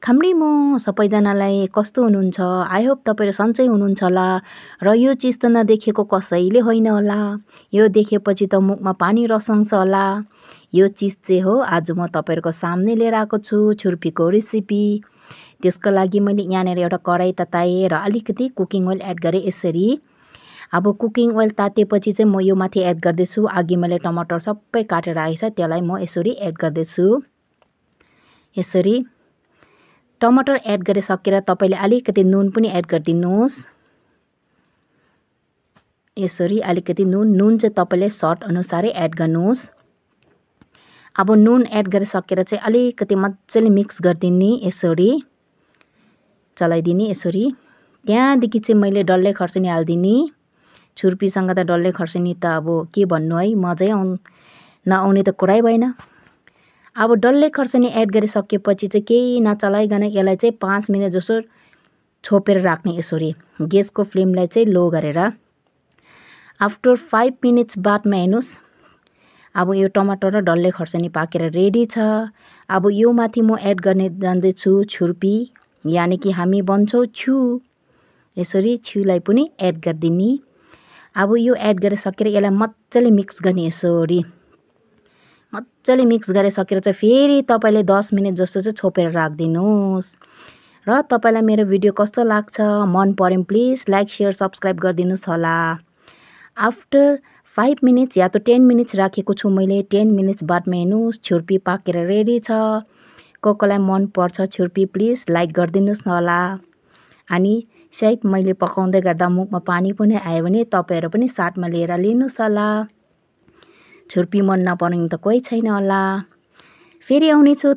खाम्रीमो सबैजनालाई कस्तो हुनुहुन्छ? आई होप तपाईँहरू सन्चै हुनुहुन्छ होला र यो चिज त नदेखेको कसैले होइन होला। यो देखेपछि त मुखमा पानी रसाउँछ होला। यो चिज चाहिँ हो आज म तपाईँहरूको सामने लिएर आएको छु छुर्पीको रेसिपी। त्यसको लागि मैले यहाँनिर एउटा कराई तताएँ र अलिकति कुकिङ ओइल एड गरेँ यसरी। अब कुकिङ ओइल तातेपछि चाहिँ म यो माथि एड गर्दैछु। अघि मैले टमाटर सबै काटेर राखेको छ त्यसलाई म यसरी एड गर्दैछु। यसरी टमाटर एड गरिसकेर तपाईले अलिकति नुन पनि एड गरिदिनुहोस्। यसरी अलिकति नुन चाहिँ तपाईले स्वाद अनुसारै एड गर्नुहोस्। अब नुन एड गरिसकेर चाहिँ अलिकति मजाले मिक्स गरिदिने यसरी चलाइदिने यसरी। त्यहाँदेखि चाहिँ मैले डल्ले खर्सानी हाल्दिने। छुर्पीसँग त डल्ले खर्सानी त अब के भन्नु है, मजै नआउने त कुरै भएन। अब डल्ले खर्सानी एड गरिसकेपछि चाहिँ केही नचलाइकन यसलाई चाहिँ 5 मिनट जसो छोपेर राख्ने यसरी। ग्यासको फ्लेमलाई चाहिँ लो गरेर। आफ्टर 5 मिनट्स बादमा हेर्नुहोस्, अब यो टमाटर र डल्ले खर्सानी पाकेर रेडी छ। अब यो माथि म एड गर्ने जान्दैछु छुर्पी, यानि कि हामी भन्छौँ छु। यसरी छुलाई पनि एड गरिदिने। अब यो एड गरिसकेर यसलाई मजाले मिक्स गर्ने यसरी। मजाले मिक्स गरिसकेर चाहिँ फेरि तपाईले 10 मिनट जस्तो चाहिँ छोपेर राखिदिनुहोस्। र तपाईलाई मेरो भिडियो कस्तो लाग्छ, मन पर्यो भने प्लिज लाइक शेयर सब्स्क्राइब गरिदिनुहोस् होला। आफ्टर 5 मिनट्स या त 10 मिनट्स राखेको छु मैले। 10 मिनट्स बादमा हेर्नुहोस् छुर्पी पाकेर रेडी छ। कसलाई मन पर्छ छुर्पी प्लिज लाइक गरिदिनुहोस् न होला। अनि सायद मैले पकाउँदै गर्दा मुखमा पानी पनि आयो भने तपाईहरु पनि साथमा लिएर लिनुहोस् होला। छुर्पी मन नपराउने त कोही छैन होला। फेरि आउने छु।